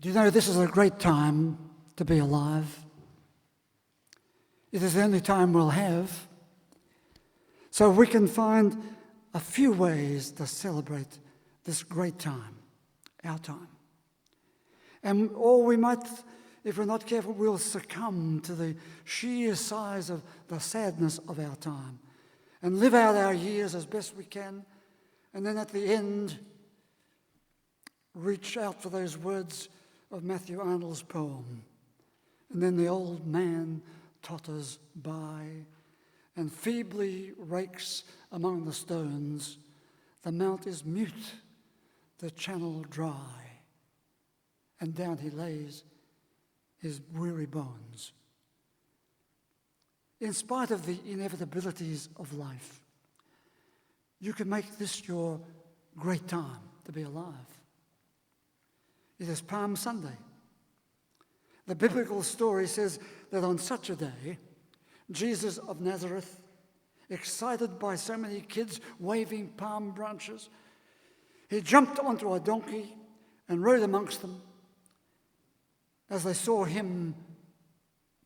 Do you know this is a great time to be alive? It is the only time we'll have. So we can find a few ways to celebrate this great time, our time. Or we might, if we're not careful, we'll succumb to the sheer size of the sadness of our time and live out our years as best we can, and then at the end, reach out for those words of Matthew Arnold's poem. And then the old man totters by and feebly rakes among the stones. The mount is mute, the channel dry, and down he lays his weary bones. In spite of the inevitabilities of life, you can make this your great time to be alive. It is Palm Sunday. The biblical story says that on such a day, Jesus of Nazareth, excited by so many kids waving palm branches, he jumped onto a donkey and rode amongst them as they saw him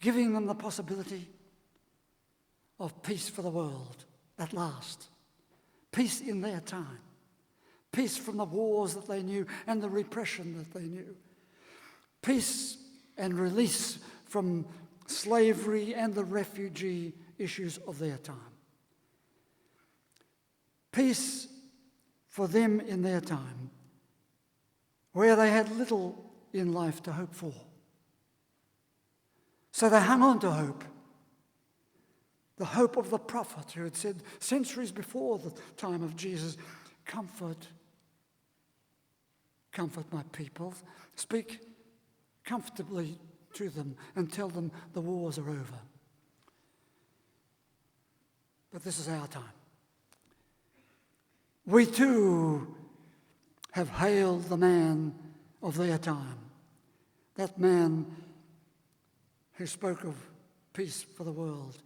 giving them the possibility of peace for the world at last. Peace in their time. Peace from the wars that they knew and the repression that they knew. Peace and release from slavery and the refugee issues of their time. Peace for them in their time, where they had little in life to hope for. So they hung on to hope. The hope of the prophet who had said centuries before the time of Jesus, comfort my people, speak comfortably to them and tell them the wars are over. But this is our time. We too have hailed the man of their time, that man who spoke of peace for the world,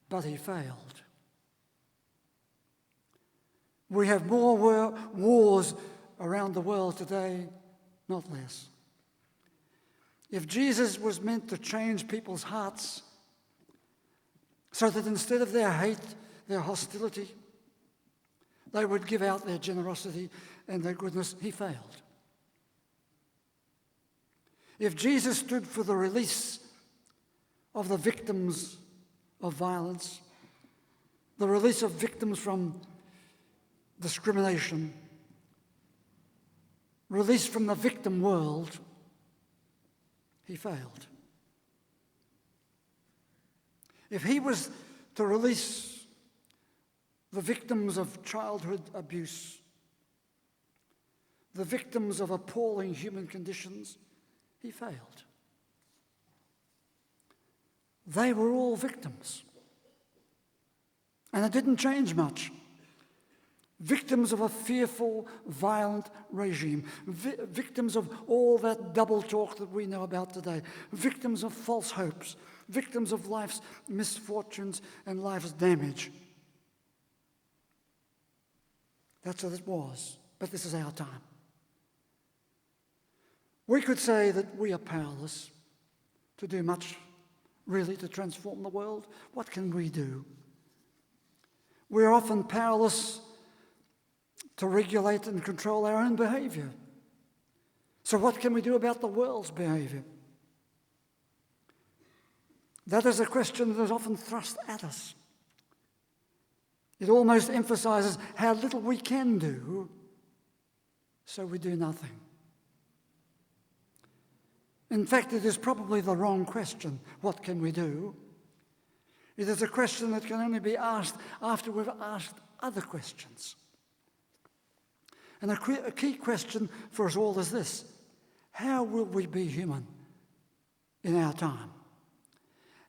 but he failed. We have more wars around the world today, not less. If Jesus was meant to change people's hearts so that instead of their hate, their hostility, they would give out their generosity and their goodness, he failed. If Jesus stood for the release of the victims of violence, the release of victims from discrimination, release from the victim world, he failed. If he was to release the victims of childhood abuse, the victims of appalling human conditions, he failed. They were all victims. And it didn't change much. Victims of a fearful, violent regime. Victims of all that double talk that we know about today. Victims of false hopes. Victims of life's misfortunes and life's damage. That's what it was. But this is our time. We could say that we are powerless to do much, really, to transform the world. What can we do? We're often powerless to regulate and control our own behavior. So what can we do about the world's behavior? That is a question that is often thrust at us. It almost emphasizes how little we can do, so we do nothing. In fact, it is probably the wrong question, what can we do? It is a question that can only be asked after we've asked other questions. And a key question for us all is this: how will we be human in our time?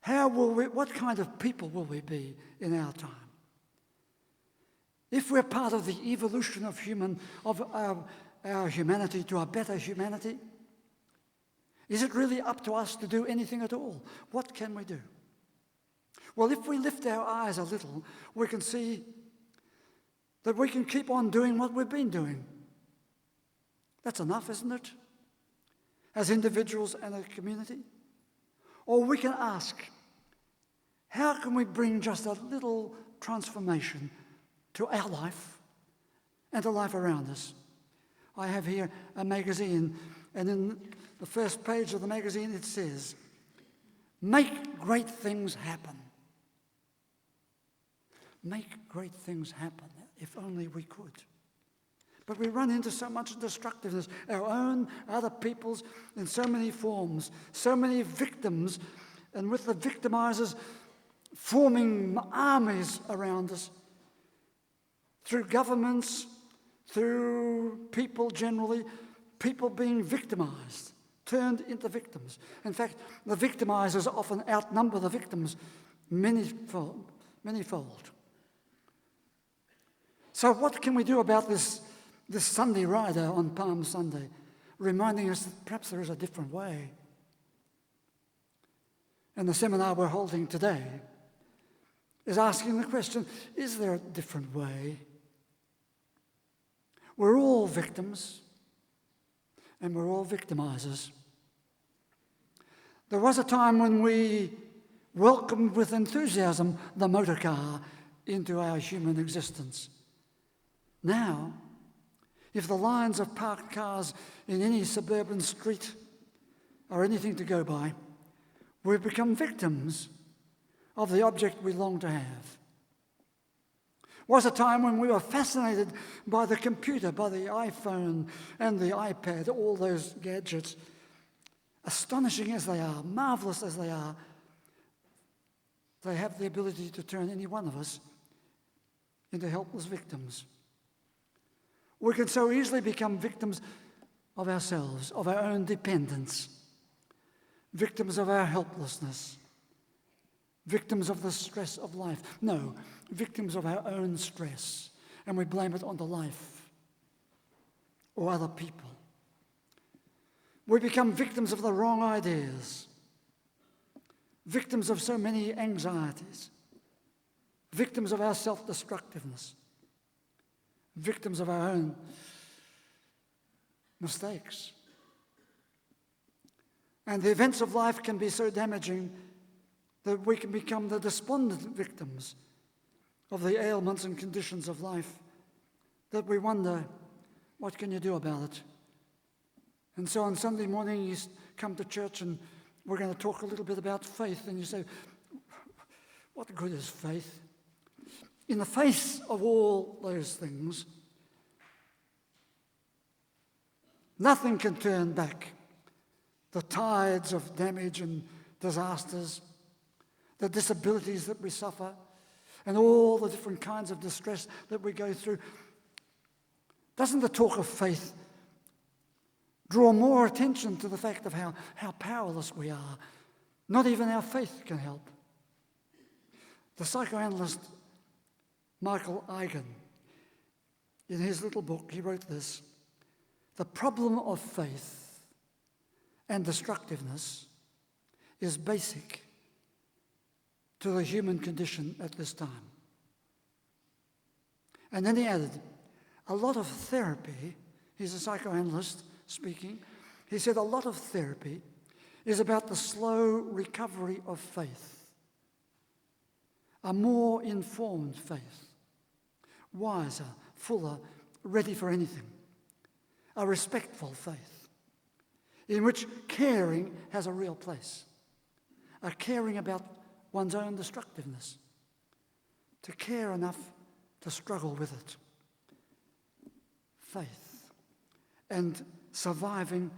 What kind of people will we be in our time? If we're part of the evolution of our humanity to a better humanity, is it really up to us to do anything at all? What can we do? Well, if we lift our eyes a little, we can see that we can keep on doing what we've been doing. That's enough, isn't it? as individuals and a community. Or we can ask, how can we bring just a little transformation to our life and to life around us? I have here a magazine, and in the first page of the magazine it says, "Make great things happen." Make great things happen, if only we could. But we run into so much destructiveness, our own, other people's, in so many forms, so many victims, and with the victimizers forming armies around us, through governments, through people generally, people being victimized, turned into victims. In fact, the victimizers often outnumber the victims manyfold. So what can we do about this Sunday rider on Palm Sunday, reminding us that perhaps there is a different way? And the seminar we're holding today is asking the question, is there a different way? We're all victims, and we're all victimizers. There was a time when we welcomed with enthusiasm the motor car into our human existence. Now, if the lines of parked cars in any suburban street are anything to go by, we've become victims of the object we long to have. Was a time when we were fascinated by the computer, by the iPhone and the iPad, all those gadgets, astonishing as they are, marvelous as they are. They have the ability to turn any one of us into helpless victims. We can so easily become victims of ourselves, of our own dependence, victims of our helplessness, victims of the stress of life. No, victims of our own stress, and we blame it on the life or other people. We become victims of the wrong ideas, victims of so many anxieties, victims of our self-destructiveness, victims of our own mistakes. And the events of life can be so damaging that we can become the despondent victims of the ailments and conditions of life, that we wonder, what can you do about it? And so on Sunday morning you come to church and we're going to talk a little bit about faith, and you say, what good is faith? In the face of all those things, nothing can turn back the tides of damage and disasters, the disabilities that we suffer, and all the different kinds of distress that we go through. Doesn't the talk of faith draw more attention to the fact of how powerless we are? Not even our faith can help. The psychoanalyst Michael Eigen, in his little book, he wrote this: "The problem of faith and destructiveness is basic to the human condition at this time." And then he added, a lot of therapy, he's a psychoanalyst speaking, he said a lot of therapy is about the slow recovery of faith, a more informed faith, wiser, fuller, ready for anything, a respectful faith, in which caring has a real place, a caring about one's own destructiveness, to care enough to struggle with it. Faith and surviving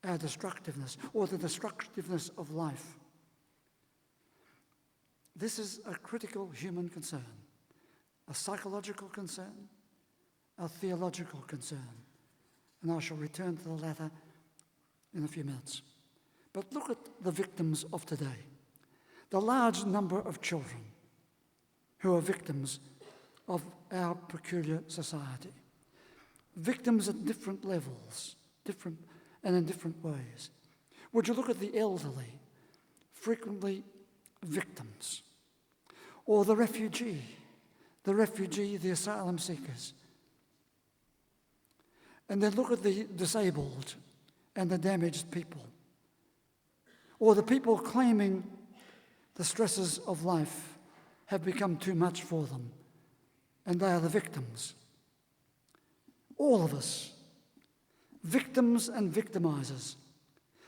our destructiveness, or the destructiveness of life. This is a critical human concern, a psychological concern, a theological concern. And I shall return to the latter in a few minutes. But look at the victims of today. The large number of children who are victims of our peculiar society. Victims at different levels, different and in different ways. Would you look at the elderly, frequently victims, or the refugee, the asylum seekers. And then look at the disabled and the damaged people, or the people claiming the stresses of life have become too much for them, and they are the victims. All of us, victims and victimizers.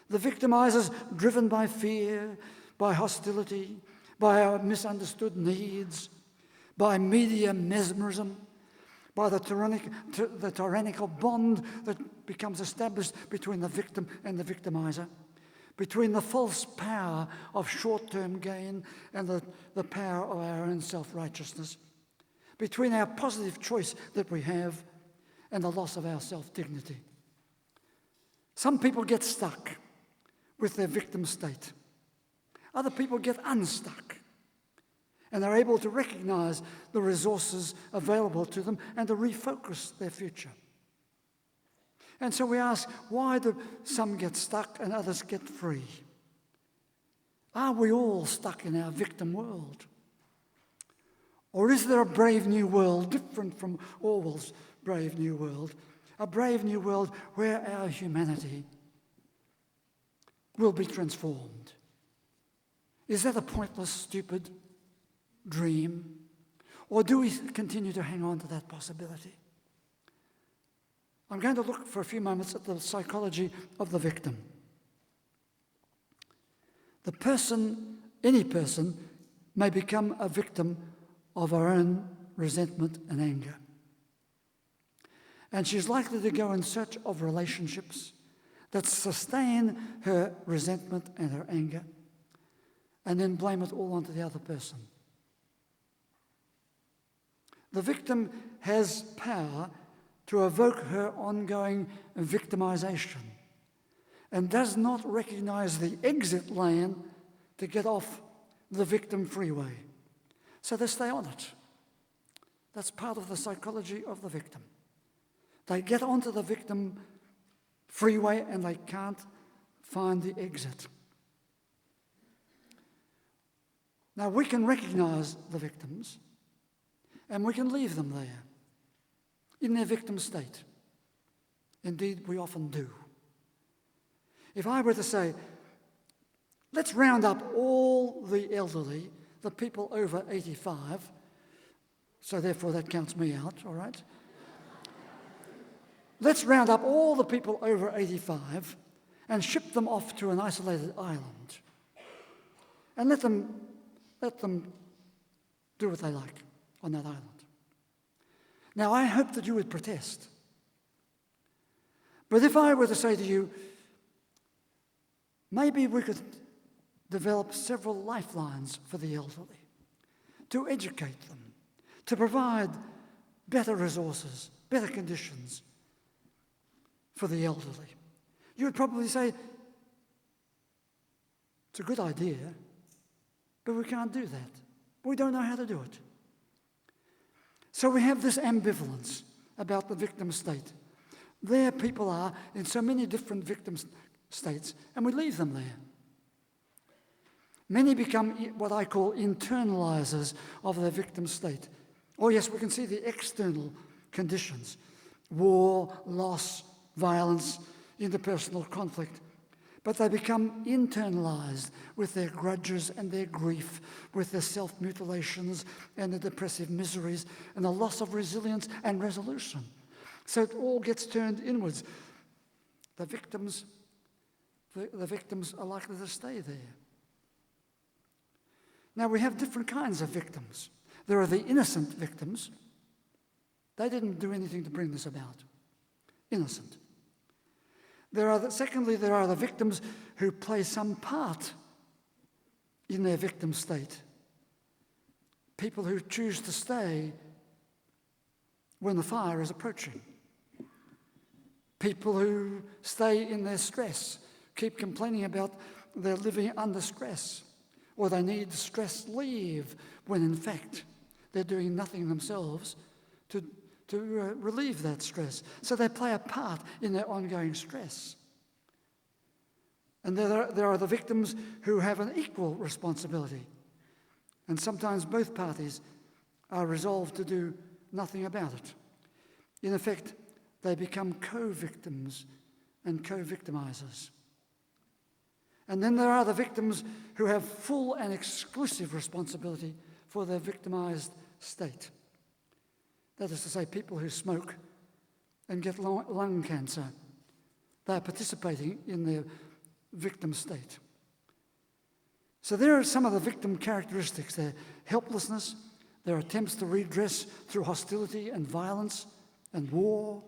The victimizers driven by fear, by hostility, by our misunderstood needs, by media mesmerism, by the tyrannical bond that becomes established between the victim and the victimizer, between the false power of short-term gain and the power of our own self-righteousness, between our positive choice that we have and the loss of our self-dignity. Some people get stuck with their victim state. Other people get unstuck, and they're able to recognize the resources available to them and to refocus their future. And so we ask, why do some get stuck and others get free? Are we all stuck in our victim world? Or is there a brave new world different from Orwell's brave new world? A brave new world where our humanity will be transformed. Is that a pointless, stupid dream? Or do we continue to hang on to that possibility? I'm going to look for a few moments at the psychology of the victim. The person, any person, may become a victim of her own resentment and anger. And she's likely to go in search of relationships that sustain her resentment and her anger, and then blame it all onto the other person. The victim has power to evoke her ongoing victimization and does not recognize the exit lane to get off the victim freeway. So they stay on it. That's part of the psychology of the victim. They get onto the victim freeway and they can't find the exit. Now, we can recognize the victims and we can leave them there in their victim state. Indeed, we often do. If I were to say, let's round up all the elderly, the people over 85, so therefore that counts me out, all right? Let's round up all the people over 85 and ship them off to an isolated island and let them do what they like on that island. Now, I hope that you would protest. But if I were to say to you, maybe we could develop several lifelines for the elderly, to educate them, to provide better resources, better conditions for the elderly, you would probably say, it's a good idea, but we can't do that. We don't know how to do it. So we have this ambivalence about the victim state. There people are in so many different victim states, and we leave them there. Many become what I call internalizers of their victim state. Oh yes, we can see the external conditions: war, loss, violence, interpersonal conflict. But they become internalized with their grudges and their grief, with their self-mutilations and the depressive miseries and the loss of resilience and resolution. So it all gets turned inwards. The victims are likely to stay there. Now, we have different kinds of victims. There are the innocent victims. They didn't do anything to bring this about. Innocent. Secondly, there are the victims who play some part in their victim state. People who choose to stay when the fire is approaching. People who stay in their stress, keep complaining about their living under stress, or they need stress leave when in fact they're doing nothing themselves to relieve that stress. So they play a part in their ongoing stress. And there are the victims who have an equal responsibility. And sometimes both parties are resolved to do nothing about it. In effect, they become co-victims and co-victimizers. And then there are the victims who have full and exclusive responsibility for their victimized state. That is to say, people who smoke and get lung cancer. They are participating in their victim state. So there are some of the victim characteristics: their helplessness, their attempts to redress through hostility and violence and war,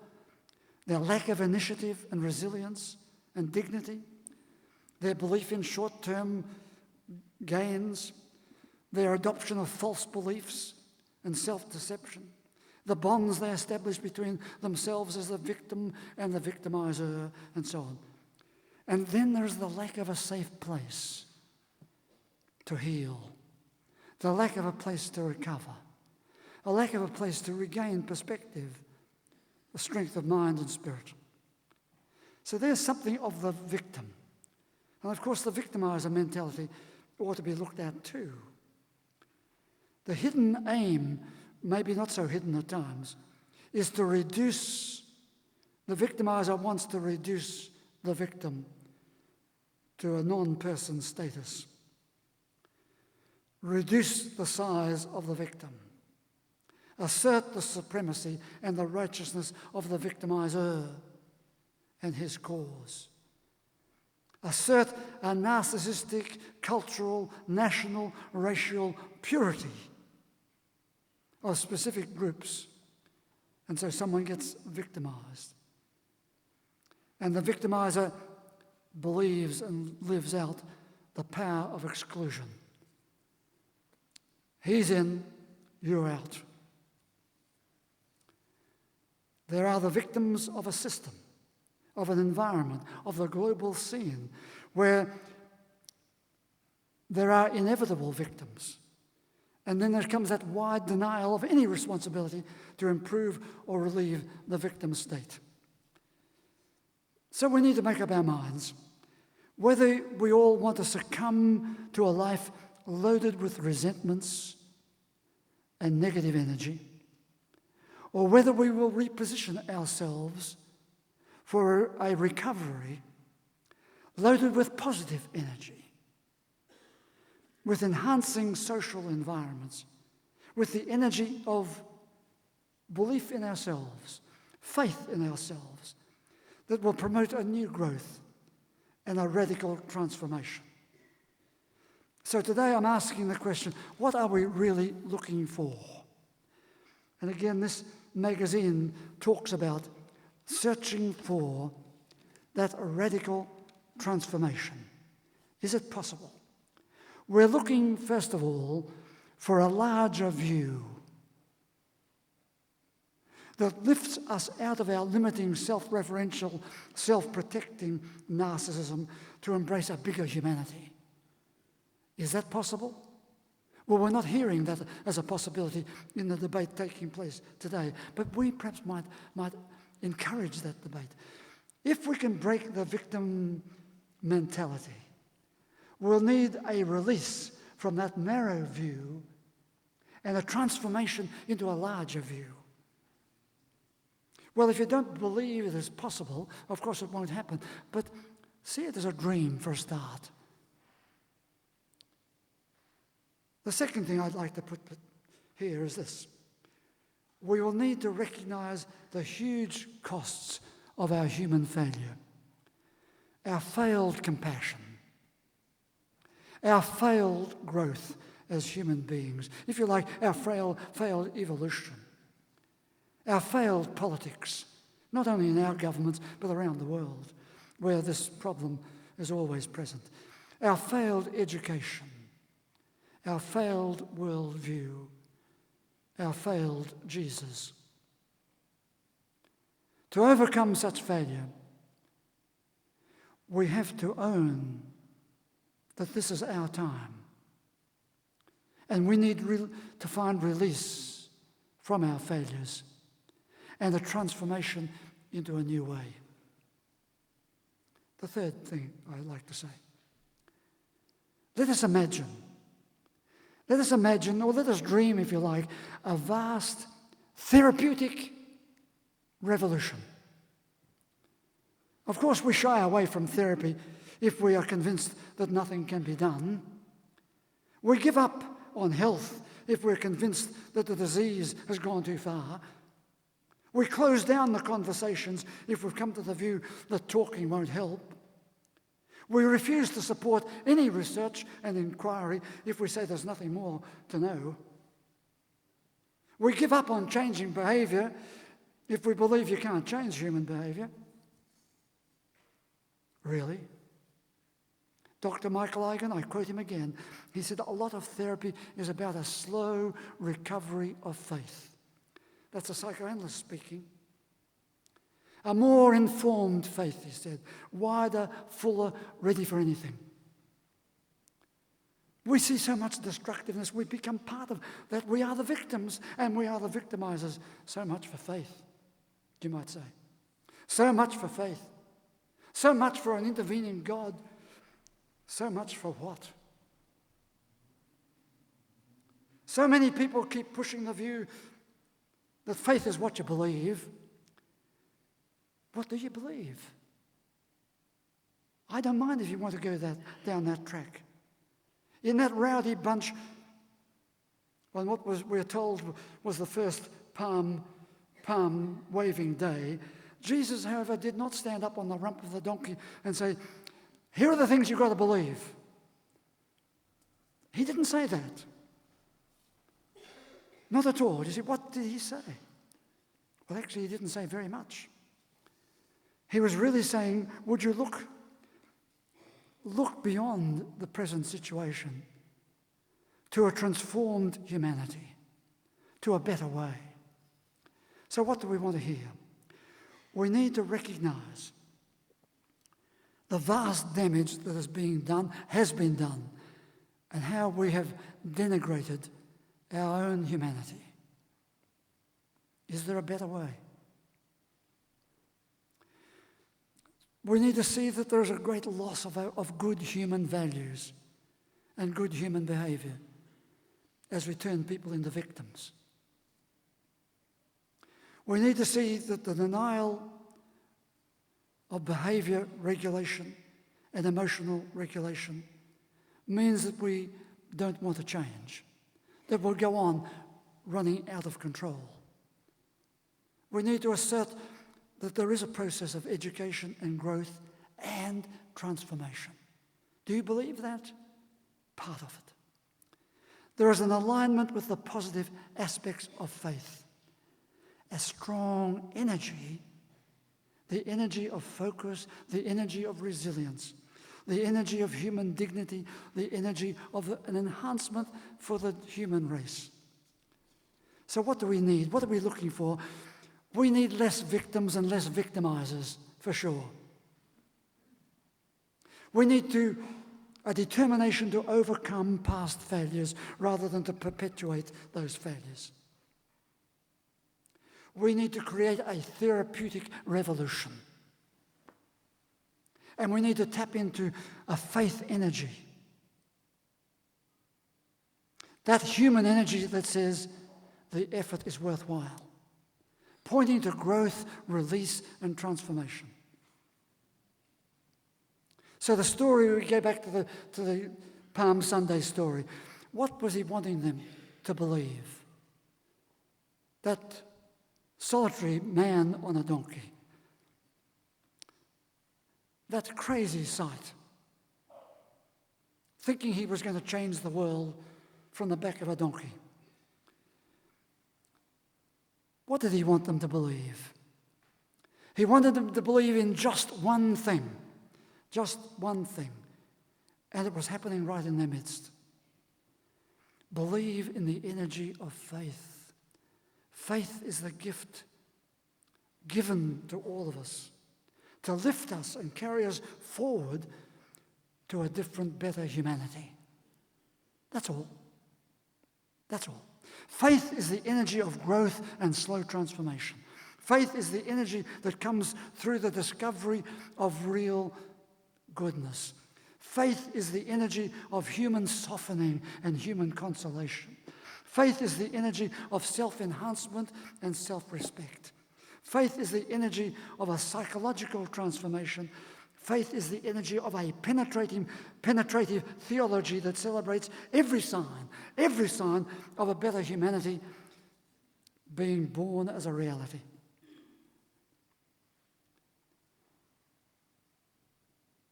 their lack of initiative and resilience and dignity, their belief in short-term gains, their adoption of false beliefs and self-deception, the bonds they establish between themselves as the victim and the victimizer, and so on. And then there's the lack of a safe place to heal, the lack of a place to recover, a lack of a place to regain perspective, the strength of mind and spirit. So there's something of the victim. And of course, the victimizer mentality ought to be looked at too. The hidden aim, maybe not so hidden at times, is to reduce, the victimizer wants to reduce the victim to a non-person status. Reduce the size of the victim. Assert the supremacy and the righteousness of the victimizer and his cause. Assert a narcissistic, cultural, national, racial purity of specific groups. And so someone gets victimized. And the victimizer believes and lives out the power of exclusion. He's in, you're out. There are the victims of a system, of an environment, of the global scene, where there are inevitable victims. And then there comes that wide denial of any responsibility to improve or relieve the victim state. So we need to make up our minds whether we all want to succumb to a life loaded with resentments and negative energy, or whether we will reposition ourselves for a recovery loaded with positive energy, with enhancing social environments, with the energy of belief in ourselves, faith in ourselves, that will promote a new growth and a radical transformation. So today I'm asking the question, what are we really looking for? And again, this magazine talks about searching for that radical transformation. Is it possible? We're looking, first of all, for a larger view that lifts us out of our limiting, self-referential, self-protecting narcissism to embrace a bigger humanity. Is that possible? Well, we're not hearing that as a possibility in the debate taking place today, but we perhaps might encourage that debate. If we can break the victim mentality, we'll need a release from that narrow view and a transformation into a larger view. Well, if you don't believe it is possible, of course it won't happen, but see it as a dream for a start. The second thing I'd like to put here is this. We will need to recognize the huge costs of our human failure, our failed compassion, our failed growth as human beings, if you like, our failed evolution, our failed politics, not only in our governments, but around the world, where this problem is always present, our failed education, our failed worldview, our failed Jesus. To overcome such failure, we have to own that this is our time. And we need to find release from our failures and a transformation into a new way. The third thing I'd like to say. Let us imagine, or let us dream, if you like, a vast therapeutic revolution. Of course, we shy away from therapy if we are convinced that nothing can be done. We give up on health if we're convinced that the disease has gone too far. We close down the conversations if we've come to the view that talking won't help. We refuse to support any research and inquiry if we say there's nothing more to know. We give up on changing behaviour if we believe you can't change human behaviour. Really? Dr. Michael Egan, I quote him again, he said, a lot of therapy is about a slow recovery of faith. That's a psychoanalyst speaking. A more informed faith, he said, wider, fuller, ready for anything. We see so much destructiveness, we become part of that. We are the victims and we are the victimizers. So much for faith, you might say. So much for faith. So much for an intervening God. So much for what? So many people keep pushing the view that faith is what you believe. What do you believe? I don't mind if you want to go down that track. In that rowdy bunch, on what we're told was the first palm waving day, Jesus, however, did not stand up on the rump of the donkey and say, here are the things you've got to believe. He didn't say that. Not at all. You see, what did he say? Well, actually, he didn't say very much. He was really saying, would you look beyond the present situation to a transformed humanity, to a better way. So what do we want to hear? We need to recognize the vast damage that has been done, and how we have denigrated our own humanity. Is there a better way? We need to see that there is a great loss of good human values and good human behavior as we turn people into victims. We need to see that the denial of behavior regulation and emotional regulation means that we don't want to change, that we'll go on running out of control. We need to assert that there is a process of education and growth and transformation. Do you believe that? Part of it. There is an alignment with the positive aspects of faith. A strong energy, the energy of focus, the energy of resilience, the energy of human dignity, the energy of an enhancement for the human race. So what do we need? What are we looking for? We need less victims and less victimizers, for sure. We need a determination to overcome past failures rather than to perpetuate those failures. We need to create a therapeutic revolution. And we need to tap into a faith energy. That human energy that says the effort is worthwhile, pointing to growth, release, and transformation. So the story, we go back to the Palm Sunday story. What was he wanting them to believe? That solitary man on a donkey. That crazy sight. Thinking he was going to change the world from the back of a donkey. What did he want them to believe? He wanted them to believe in just one thing. Just one thing. And it was happening right in their midst. Believe in the energy of faith. Faith is the gift given to all of us to lift us and carry us forward to a different, better humanity. That's all. That's all. Faith is the energy of growth and slow transformation. Faith is the energy that comes through the discovery of real goodness. Faith is the energy of human softening and human consolation. Faith is the energy of self-enhancement and self-respect. Faith is the energy of a psychological transformation. Faith is the energy of a penetrative theology that celebrates every sign of a better humanity being born as a reality.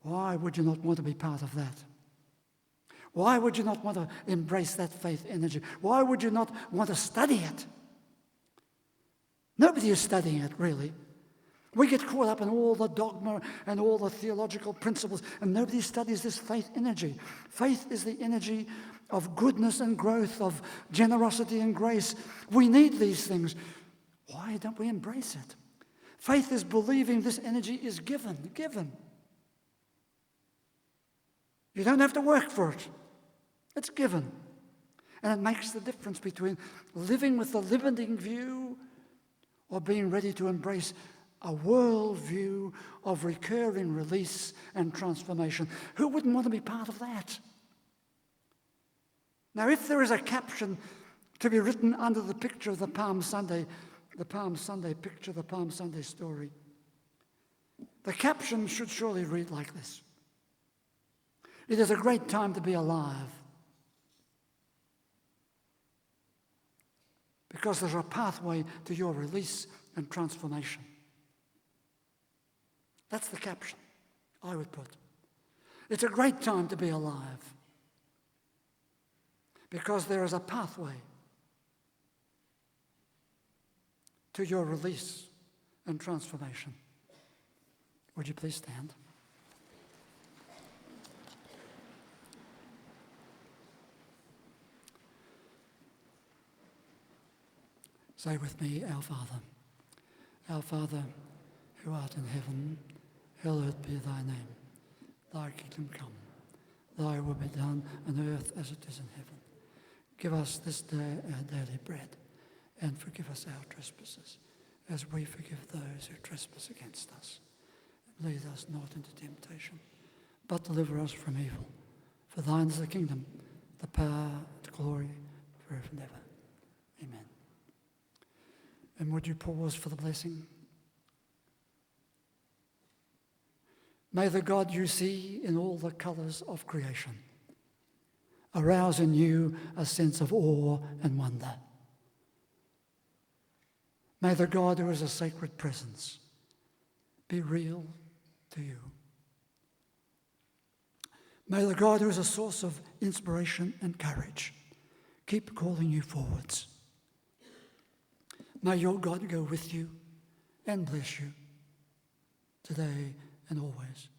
Why would you not want to be part of that? Why would you not want to embrace that faith energy? Why would you not want to study it? Nobody is studying it, really. We get caught up in all the dogma and all the theological principles, and nobody studies this faith energy. Faith is the energy of goodness and growth, of generosity and grace. We need these things. Why don't we embrace it? Faith is believing this energy is given. You don't have to work for it. It's given. And it makes the difference between living with the limiting view or being ready to embrace a world view of recurring release and transformation. Who wouldn't want to be part of that? Now, if there is a caption to be written under the picture of the Palm Sunday picture, the Palm Sunday story, the caption should surely read like this: It is a great time to be alive, because there's a pathway to your release and transformation. That's the caption I would put. It's a great time to be alive, because there is a pathway to your release and transformation. Would you please stand? Say with me, Our Father, who art in heaven, hallowed be thy name. Thy kingdom come, thy will be done on earth as it is in heaven. Give us this day our daily bread, and forgive us our trespasses, as we forgive those who trespass against us. And lead us not into temptation, but deliver us from evil. For thine is the kingdom, the power, the glory, forever and ever. Amen. And would you pause for the blessing? May the God you see in all the colours of creation arouse in you a sense of awe and wonder. May the God who is a sacred presence be real to you. May the God who is a source of inspiration and courage keep calling you forwards. May your God go with you and bless you today and always.